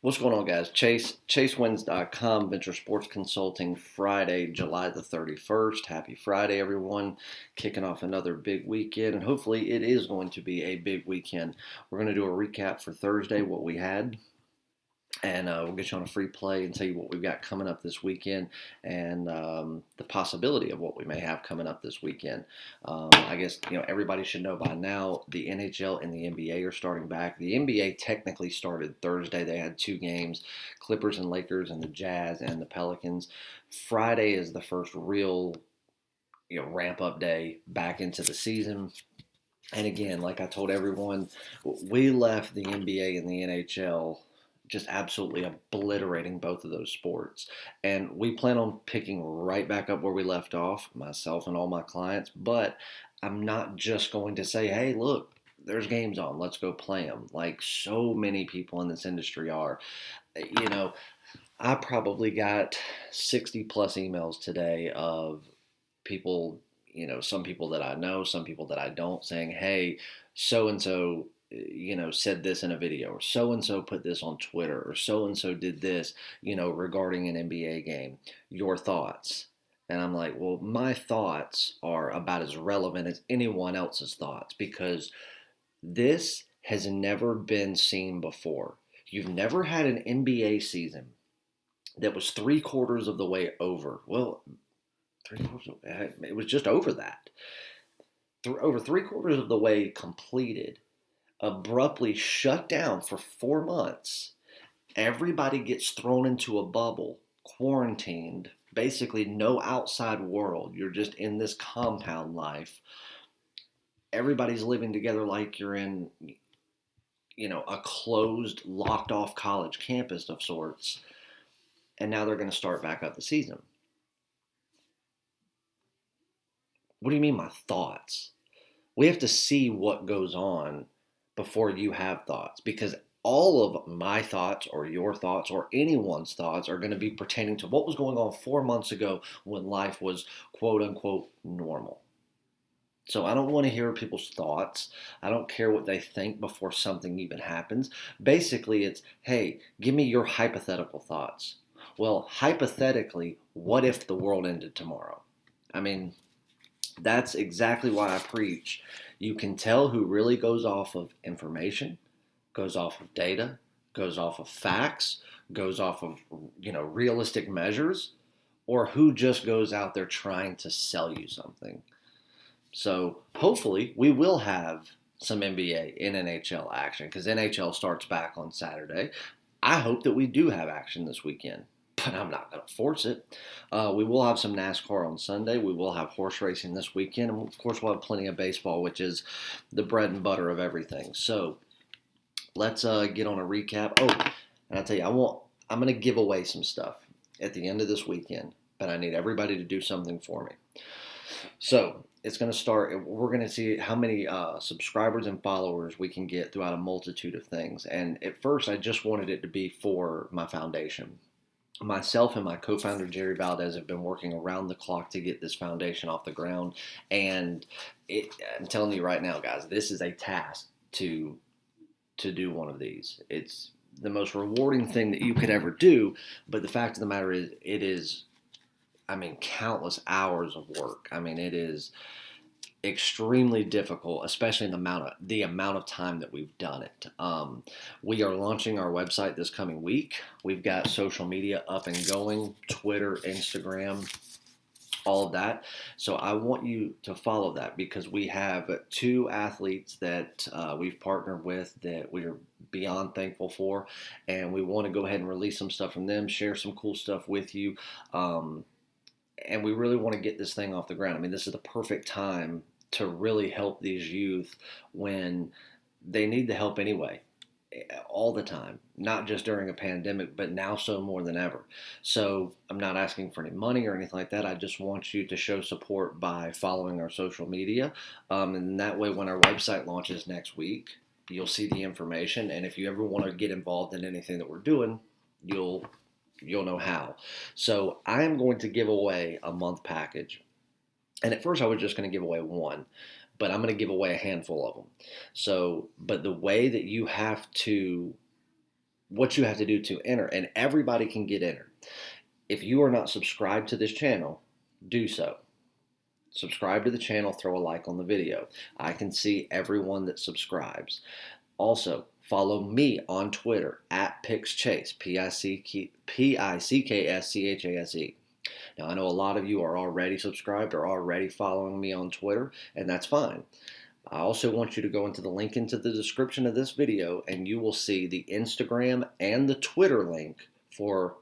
What's going on, guys? ChaseWins.com, Venture Sports Consulting, Friday, July the 31st. Happy Friday, everyone. Kicking off another big weekend, and hopefully it is going to be a big weekend. We're going to do a recap for Thursday, what we had, and we'll get you on a free play and tell you what we've got coming up this weekend and the possibility of what we may have coming up this weekend. I guess everybody should know by now the NHL and the NBA are starting back. The NBA technically started Thursday. They had two games, Clippers and Lakers, and the Jazz and the Pelicans. Friday is the first real ramp up day back into the season. And again, like I told everyone, we left the NBA and the NHL just absolutely obliterating both of those sports. And we plan on picking right back up where we left off, myself and all my clients. But I'm not just going to say, hey, look, there's games on, let's go play them, like so many people in this industry are. You know, I probably got 60 plus emails today of people, some people that I know, some people that I don't, saying, hey, so and so said this in a video, or so and so put this on Twitter, or so and so did this, regarding an NBA game. Your thoughts? And I'm like, well, my thoughts are about as relevant as anyone else's thoughts because this has never been seen before. You've never had an NBA season that was three quarters of the way over. Well, three quarters, it was just over that. Over three quarters of the way completed, abruptly shut down for 4 months. Everybody gets thrown into a bubble, quarantined, basically no outside world. You're just in this compound life. Everybody's living together like you're in, a closed, locked off college campus of sorts. And now they're going to start back up the season. What do you mean, my thoughts? We have to see what goes on before you have thoughts because all of my thoughts or your thoughts or anyone's thoughts are going to be pertaining to what was going on 4 months ago when life was quote unquote normal. So I don't want to hear people's thoughts. I don't care what they think before something even happens. Basically, it's, hey, give me your hypothetical thoughts. Well, hypothetically, what if the world ended tomorrow? I mean, that's exactly why I preach. You can tell who really goes off of information, goes off of data, goes off of facts, goes off of realistic measures, or who just goes out there trying to sell you something. So hopefully we will have some NBA and NHL action because NHL starts back on Saturday. I hope that we do have action this weekend, but I'm not going to force it. We will have some NASCAR on Sunday. We will have horse racing this weekend. And of course, we'll have plenty of baseball, which is the bread and butter of everything. So let's get on a recap. Oh, and I'll tell you, I'm going to give away some stuff at the end of this weekend, but I need everybody to do something for me. So it's going to start. We're going to see how many subscribers and followers we can get throughout a multitude of things. And at first, I just wanted it to be for my foundation. Myself and my co-founder Jerry Valdez have been working around the clock to get this foundation off the ground. And I'm telling you right now, guys, this is a task to do one of these. It's the most rewarding thing that you could ever do. But the fact of the matter is, it is, countless hours of work. It is extremely difficult, especially in the amount of time that we've done it. We are launching our website this coming week. We've got social media up and going, Twitter, Instagram, all of that. So I want you to follow that because we have two athletes that we've partnered with that we are beyond thankful for, and we want to go ahead and release some stuff from them, share some cool stuff with you. And we really want to get this thing off the ground. This is the perfect time to really help these youth when they need the help anyway, all the time, not just during a pandemic, but now so more than ever. So I'm not asking for any money or anything like that. I just want you to show support by following our social media. And that way, when our website launches next week, you'll see the information. And if you ever want to get involved in anything that we're doing, you'll know how. So I am going to give away a month package. And at first I was just going to give away one, but I'm going to give away a handful of them. So, but the way that you have to what you have to do to enter, and everybody can get entered. If you are not subscribed to this channel, do so. Subscribe to the channel, throw a like on the video. I can see everyone that subscribes. Also, follow me on Twitter at PicksChase, PickCschase. Now, I know a lot of you are already subscribed or already following me on Twitter, and that's fine. I also want you to go into the link into the description of this video, and you will see the Instagram and the Twitter link for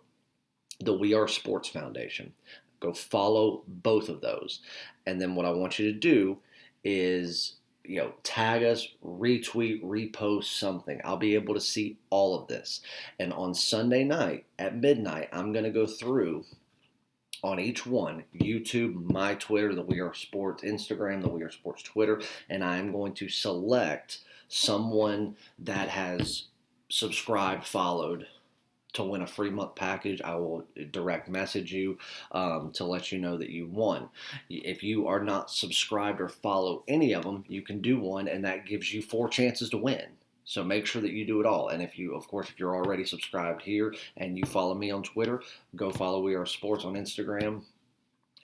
the We Are Sports Foundation. Go follow both of those. And then what I want you to do is, tag us, retweet, repost something. I'll be able to see all of this. And on Sunday night at midnight, I'm going to go through on each one, YouTube, my Twitter, the We Are Sports Instagram, the We Are Sports Twitter, and I'm going to select someone that has subscribed, followed, to win a free month package. I will direct message you to let you know that you won. If you are not subscribed or follow any of them, you can do one, and that gives you 4 chances to win. So make sure that you do it all. And if you're already subscribed here and you follow me on Twitter, go follow We Are Sports on Instagram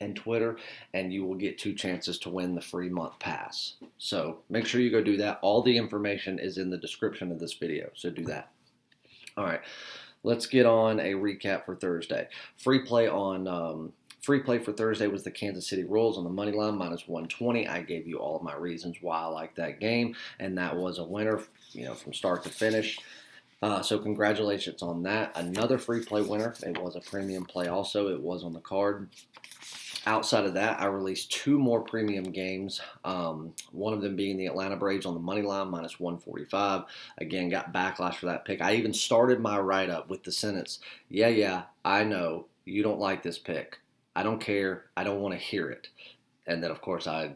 and Twitter, and you will get 2 chances to win the free month pass. So make sure you go do that. All the information is in the description of this video, so do that. All right, let's get on a recap for Thursday. Free play for Thursday was the Kansas City Royals on the money line, -120. I gave you all of my reasons why I like that game, and that was a winner, from start to finish. So congratulations on that. Another free play winner. It was a premium play also. It was on the card. Outside of that, I released 2 more premium games, one of them being the Atlanta Braves on the money line, -145. Again, got backlash for that pick. I even started my write-up with the sentence, yeah, I know you don't like this pick. I don't care. I don't want to hear it. And then, of course, I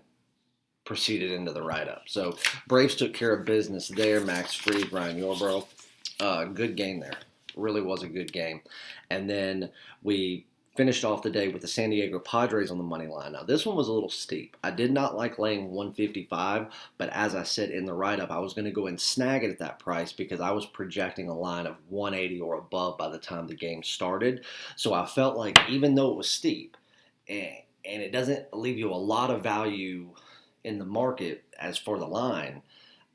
proceeded into the write-up. So Braves took care of business there. Max Fried, Ryan Yarbrough. Good game there. Really was a good game. And then we finished off the day with the San Diego Padres on the money line. Now, this one was a little steep. I did not like laying 155, but as I said in the write-up, I was going to go and snag it at that price because I was projecting a line of 180 or above by the time the game started. So I felt like even though it was steep, and it doesn't leave you a lot of value in the market as for the line,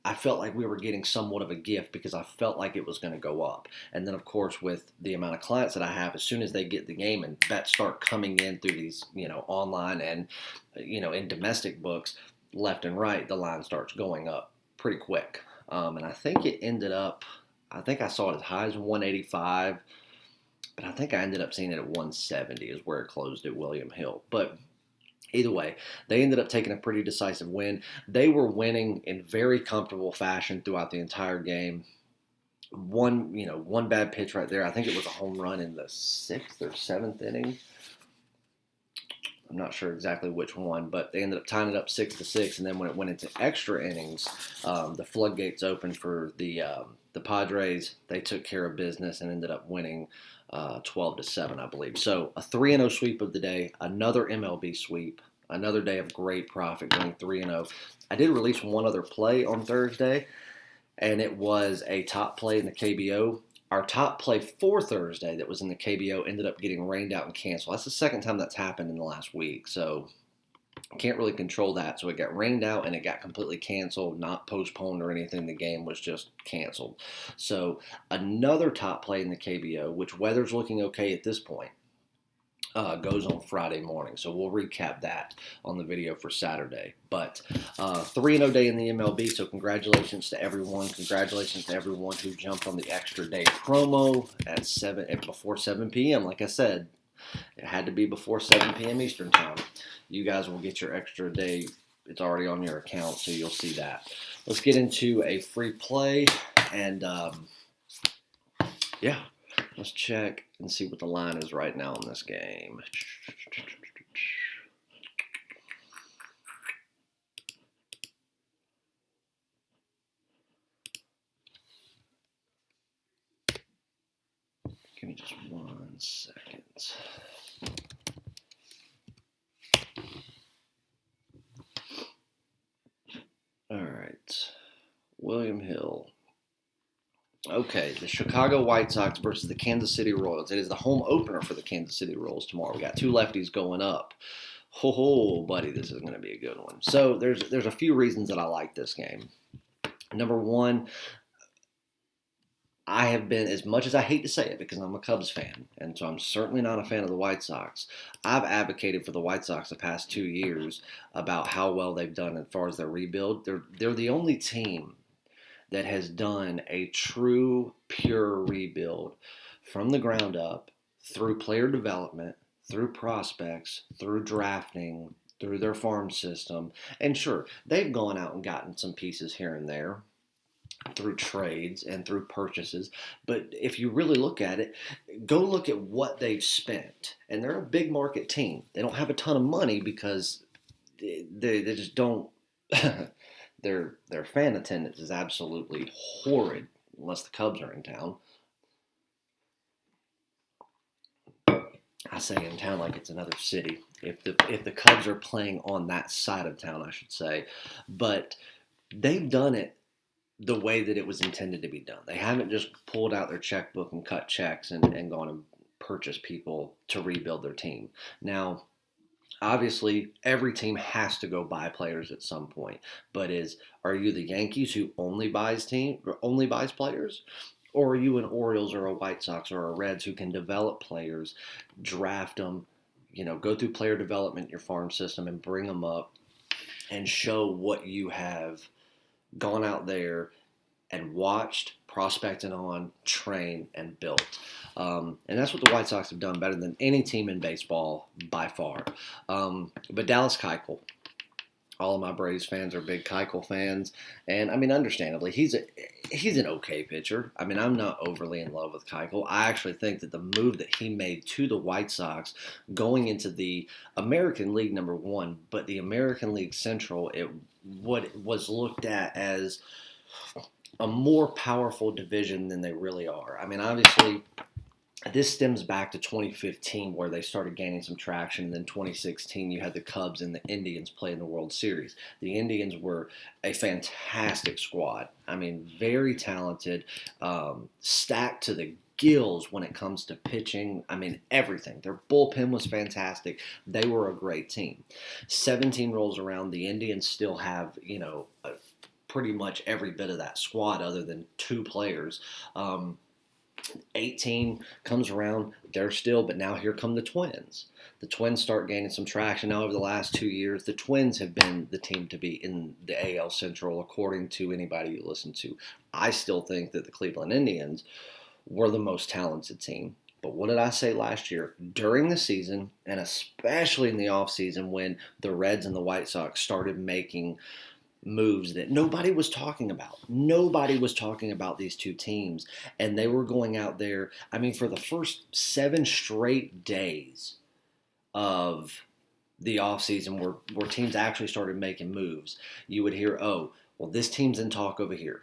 I felt like we were getting somewhat of a gift because I felt like it was going to go up. And then, of course, with the amount of clients that I have, as soon as they get the game and bets start coming in through these, online and, in domestic books, left and right, the line starts going up pretty quick. And I think I saw it as high as 185, but I think I ended up seeing it at 170 is where it closed at William Hill. But either way, they ended up taking a pretty decisive win. They were winning in very comfortable fashion throughout the entire game. One bad pitch right there. I think it was a home run in the 6th or 7th inning. I'm not sure exactly which one, but they ended up tying it up 6-6. And then when it went into extra innings, the floodgates opened for the Padres. They took care of business and ended up winning 12-7, I believe. So a 3-0 sweep of the day, another MLB sweep, another day of great profit, going 3-0. I did release one other play on Thursday, and it was a top play in the KBO. Our top play for Thursday that was in the KBO ended up getting rained out and canceled. That's the second time that's happened in the last week, so can't really control that. So it got rained out and it got completely canceled, not postponed or anything. The game was just canceled. So another top play in the KBO, which weather's looking okay at this point, goes on Friday morning. So we'll recap that on the video for Saturday. But 3-0 day in the MLB, so congratulations to everyone. Congratulations to everyone who jumped on the extra day promo before 7 p.m. Like I said, it had to be before 7 p.m. Eastern time. You guys will get your extra day. It's already on your account, so you'll see that. Let's get into a free play, and let's check and see what the line is right now in this game. Give me just 1 second. All right, William Hill. Okay, the Chicago White Sox versus the Kansas City Royals. It is the home opener for the Kansas City Royals tomorrow. We got two lefties going up. Ho, buddy, this is going to be a good one. So there's a few reasons that I like this game. Number one, I have been, as much as I hate to say it because I'm a Cubs fan, and so I'm certainly not a fan of the White Sox, I've advocated for the White Sox the past 2 years about how well they've done as far as their rebuild. They're the only team that has done a true, pure rebuild from the ground up through player development, through prospects, through drafting, through their farm system. And sure, they've gone out and gotten some pieces here and there through trades and through purchases. But if you really look at it, go look at what they've spent. And they're a big market team. They don't have a ton of money because they just don't. Their fan attendance is absolutely horrid unless the Cubs are in town. I say in town like it's another city. If the Cubs are playing on that side of town, I should say. But they've done it the way that it was intended to be done. They haven't just pulled out their checkbook and cut checks and gone and purchased people to rebuild their team. Now, obviously, every team has to go buy players at some point. But are you the Yankees who only buys players? Or are you an Orioles or a White Sox or a Reds who can develop players, draft them, go through player development, your farm system, and bring them up and show what you have gone out there and watched, prospected on, trained, and built. And that's what the White Sox have done better than any team in baseball by far. But Dallas Keuchel, all of my Braves fans are big Keuchel fans, and I mean, understandably, he's an okay pitcher. I mean, I'm not overly in love with Keuchel. I actually think that the move that he made to the White Sox, going into the American League number one, but the American League Central, what was looked at as a more powerful division than they really are. I mean, obviously, this stems back to 2015 where they started gaining some traction. And then 2016, you had the Cubs and the Indians play in the World Series. The Indians were a fantastic squad. I mean, very talented, stacked to the gills when it comes to pitching. I mean, everything. Their bullpen was fantastic. They were a great team. 17 rolls around. The Indians still have, pretty much every bit of that squad other than two players. 18 comes around, but now here come the Twins. The Twins start gaining some traction. Now over the last 2 years, the Twins have been the team to be in the AL Central, according to anybody you listen to. I still think that the Cleveland Indians were the most talented team. But what did I say last year? During the season, and especially in the offseason when the Reds and the White Sox started making moves that nobody was talking about. Nobody was talking about these two teams. And they were going out there, I mean, for the first 7 straight days of the offseason where teams actually started making moves, you would hear, oh, well, this team's in talk over here.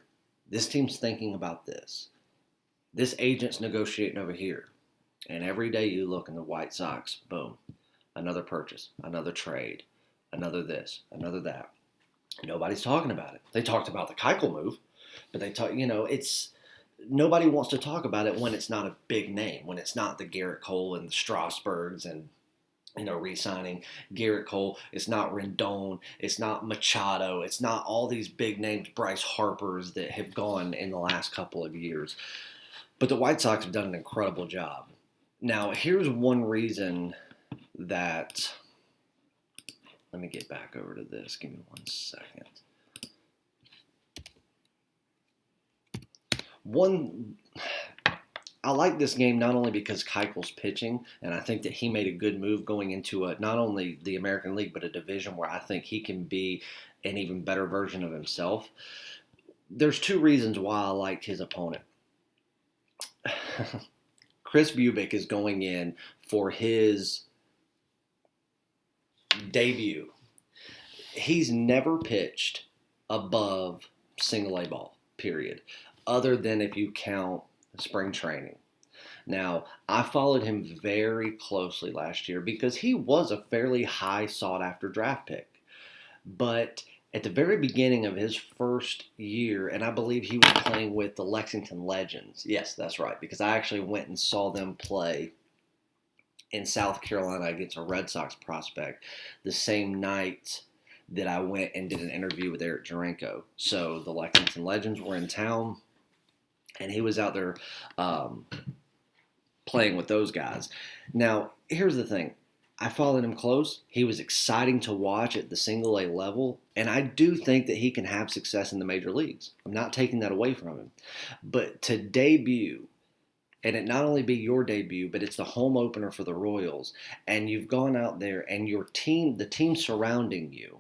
This team's thinking about this. This agent's negotiating over here. And every day you look in the White Sox, boom, another purchase, another trade, another this, another that. Nobody's talking about it. They talked about the Keuchel move, but it's nobody wants to talk about it when it's not a big name, when it's not the Garrett Cole and the Strasburgs and, re-signing Garrett Cole. It's not Rendon. It's not Machado. It's not all these big names, Bryce Harpers, that have gone in the last couple of years. But the White Sox have done an incredible job. Now, here's one reason that... Let me get back over to this. Give me 1 second. I like this game not only because Keuchel's pitching, and I think that he made a good move going into not only the American League, but a division where I think he can be an even better version of himself. There's 2 reasons why I like his opponent. Chris Bubic is going in for his debut. He's never pitched above single A ball, period, other than if you count spring training. Now, I followed him very closely last year because he was a fairly high sought-after draft pick. But at the very beginning of his first year, and I believe he was playing with the Lexington Legends. Yes, that's right, because I actually went and saw them play in South Carolina against a Red Sox prospect the same night that I went and did an interview with Eric Jarenko. So the Lexington Legends were in town, and he was out there playing with those guys. Now, here's the thing. I followed him close. He was exciting to watch at the single A level, and I do think that he can have success in the major leagues. I'm not taking that away from him. But to debut, and it not only be your debut, but it's the home opener for the Royals, and you've gone out there and your team, the team surrounding you,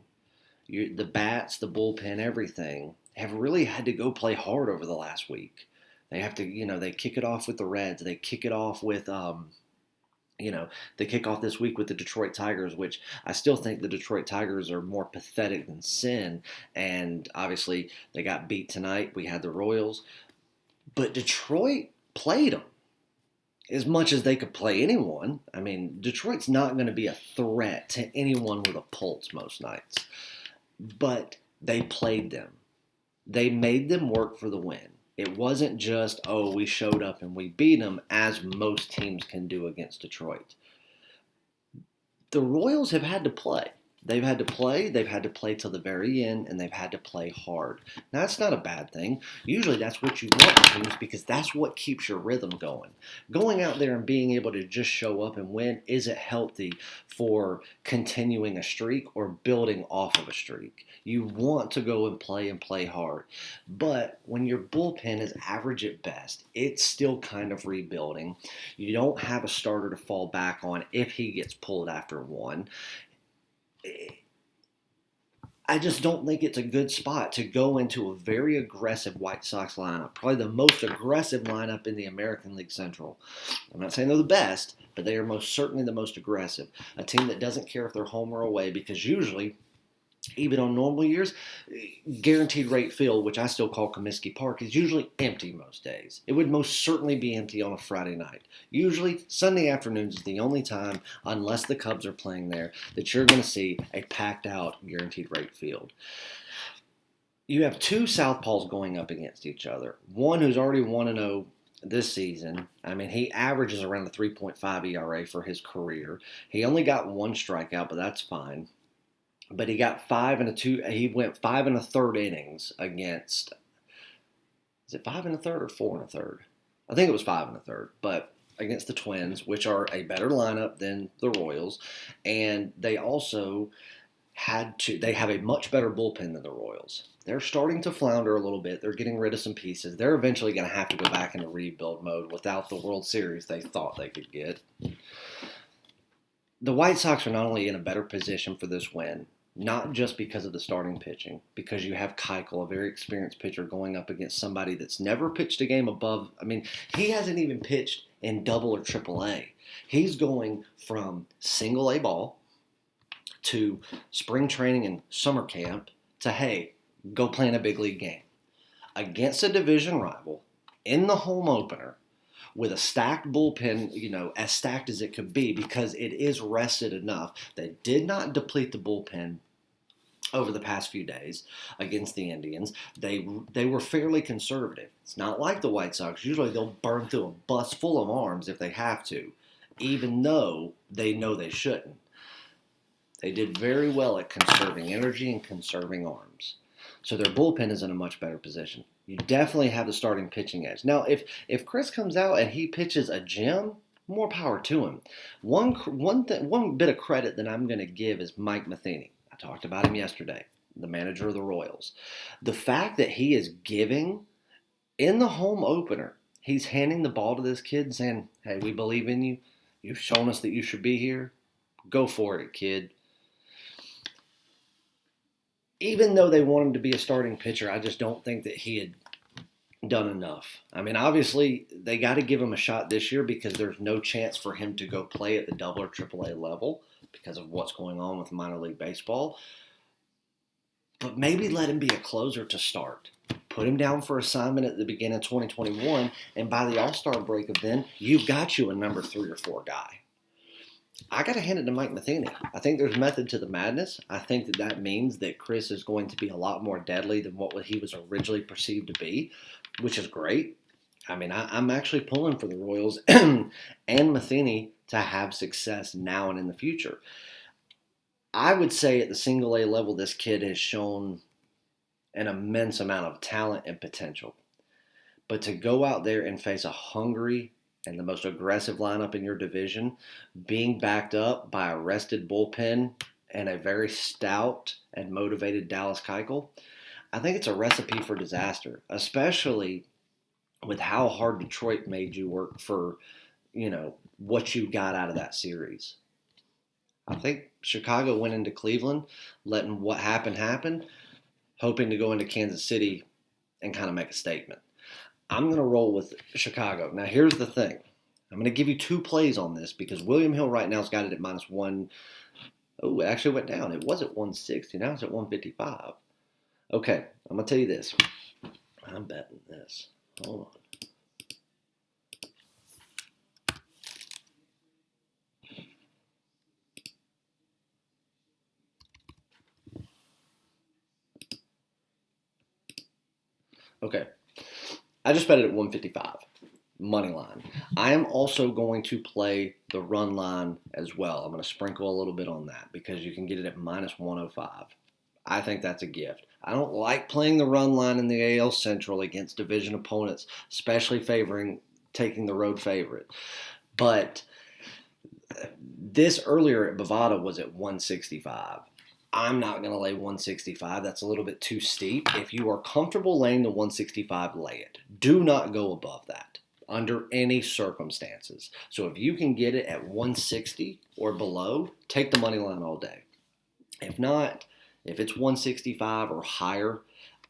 the bats, the bullpen, everything, have really had to go play hard over the last week. They have to, they kick it off with the Reds. They kick it off with they kick off this week with the Detroit Tigers, which I still think the Detroit Tigers are more pathetic than sin. And obviously, they got beat tonight. We had the Royals. But Detroit played them as much as they could play anyone. I mean, Detroit's not going to be a threat to anyone with a pulse most nights. But they played them. They made them work for the win. It wasn't just, we showed up and we beat them, as most teams can do against Detroit. The Royals have had to play. They've had to play till the very end, and they've had to play hard. Now, that's not a bad thing. Usually that's what you want in teams, because that's what keeps your rhythm going. Going out there and being able to just show up and win isn't healthy for continuing a streak or building off of a streak. You want to go and play hard. But when your bullpen is average at best, it's still kind of rebuilding. You don't have a starter to fall back on if he gets pulled after one. I just don't think it's a good spot to go into a very aggressive White Sox lineup. Probably the most aggressive lineup in the American League Central. I'm not saying they're the best, but they are most certainly the most aggressive. A team that doesn't care if they're home or away, because usually, even on normal years, Guaranteed Rate Field, which I still call Comiskey Park, is usually empty most days. It would most certainly be empty on a Friday night. Usually, Sunday afternoons is the only time, unless the Cubs are playing there, that you're going to see a packed-out Guaranteed Rate Field. You have two southpaws going up against each other. One who's already 1-0 this season. I mean, he averages around a 3.5 ERA for his career. He only got one strikeout, but that's fine. But he got 5 2. He went 5 1/3 innings against. Is it 5 1/3 or 4 1/3? I think it was 5 1/3. But against the Twins, which are a better lineup than the Royals, and they also they have a much better bullpen than the Royals. They're starting to flounder a little bit. They're getting rid of some pieces. They're eventually going to have to go back into rebuild mode without the World Series they thought they could get. The White Sox are not only in a better position for this win, not just because of the starting pitching, because you have Keuchel, a very experienced pitcher, going up against somebody that's never pitched a game above. I mean, he hasn't even pitched in double or triple A. He's going from single A ball to spring training and summer camp to, hey, go play in a big league game against a division rival in the home opener with a stacked bullpen, as stacked as it could be, because it is rested enough. They did not deplete the bullpen over the past few days against the Indians. They were fairly conservative. It's not like the White Sox. Usually they'll burn through a bus full of arms if they have to, even though they know they shouldn't. They did very well at conserving energy and conserving arms. So their bullpen is in a much better position. You definitely have the starting pitching edge. Now, if Chris comes out and he pitches a gem, more power to him. One bit of credit that I'm going to give is Mike Matheny. I talked about him yesterday, the manager of the Royals. The fact that he is giving in the home opener, he's handing the ball to this kid and saying, hey, we believe in you. You've shown us that you should be here. Go for it, kid. Even though they want him to be a starting pitcher, I just don't think that he had done enough. I mean, obviously, they got to give him a shot this year because there's no chance for him to go play at the double or triple A level because of what's going on with minor league baseball. But maybe let him be a closer to start. Put him down for assignment at the beginning of 2021, and by the All-Star break of then, you've got you a number 3 or 4 guy. I got to hand it to Mike Matheny. I think there's method to the madness. I think that means that Chris is going to be a lot more deadly than what he was originally perceived to be, which is great. I mean, I'm actually pulling for the Royals and Matheny to have success now and in the future. I would say at the single A level, this kid has shown an immense amount of talent and potential. But to go out there and face a hungry and the most aggressive lineup in your division, being backed up by a rested bullpen and a very stout and motivated Dallas Keuchel, I think it's a recipe for disaster, especially with how hard Detroit made you work for, what you got out of that series. I think Chicago went into Cleveland, letting what happened happen, hoping to go into Kansas City and kind of make a statement. I'm going to roll with Chicago. Now, here's the thing. I'm going to give you two plays on this because William Hill right now has got it at -1. Oh, it actually went down. It was at 160. Now it's at 155. Okay, I'm going to tell you this. I'm betting this. Hold on. Okay. I just bet it at 155. Money line. I am also going to play the run line as well. I'm going to sprinkle a little bit on that because you can get it at -105. I think that's a gift. I don't like playing the run line in the AL Central against division opponents, especially favoring taking the road favorite. But this earlier at Bovada was at 165. I'm not going to lay 165. That's a little bit too steep. If you are comfortable laying the 165, lay it. Do not go above that under any circumstances. So if you can get it at 160 or below, take the money line all day. If not, if it's 165 or higher,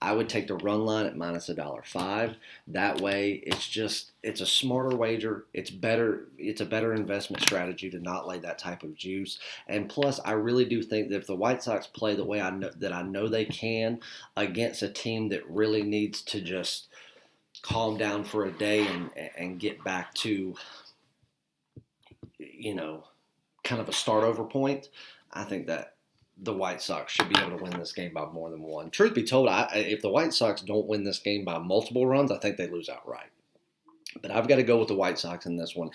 I would take the run line at -$1.05. That way, it's a smarter wager. It's better. It's a better investment strategy to not lay that type of juice. And plus, I really do think that if the White Sox play the way I know they can against a team that really needs to just calm down for a day and get back to, kind of a start over point, I think that the White Sox should be able to win this game by more than one. Truth be told, if the White Sox don't win this game by multiple runs, I think they lose outright. But I've got to go with the White Sox in this one.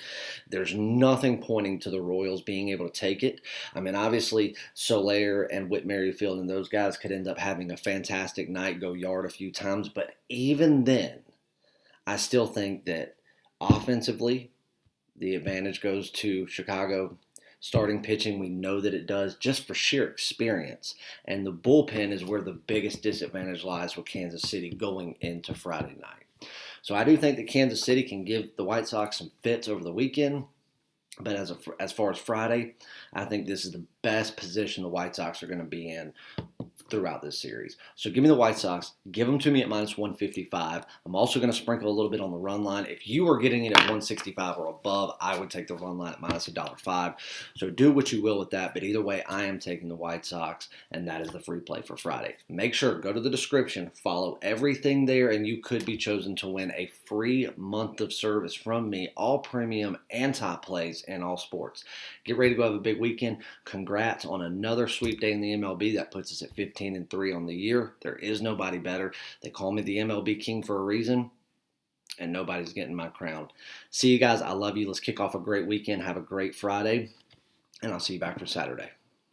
There's nothing pointing to the Royals being able to take it. I mean, obviously, Soler and Whit Merrifield and those guys could end up having a fantastic night, go yard a few times. But even then, I still think that offensively, the advantage goes to Chicago. Starting pitching, we know that it does just for sheer experience. And the bullpen is where the biggest disadvantage lies with Kansas City going into Friday night. So I do think that Kansas City can give the White Sox some fits over the weekend. But as far as Friday, I think this is the best position the White Sox are going to be in throughout this series. So give me the White Sox. Give them to me at -155. I'm also going to sprinkle a little bit on the run line. If you are getting it at 165 or above, I would take the run line at -$1.05. So do what you will with that. But either way, I am taking the White Sox, and that is the free play for Friday. Make sure, go to the description, follow everything there, and you could be chosen to win a free month of service from me, all premium and top plays in all sports. Get ready to go have a big weekend. Congrats on another sweep day in the MLB. That puts us at 15-3 on the year. There is nobody better. They call me the MLB King for a reason, and nobody's getting my crown. See you guys. I love you. Let's kick off a great weekend. Have a great Friday, and I'll see you back for Saturday.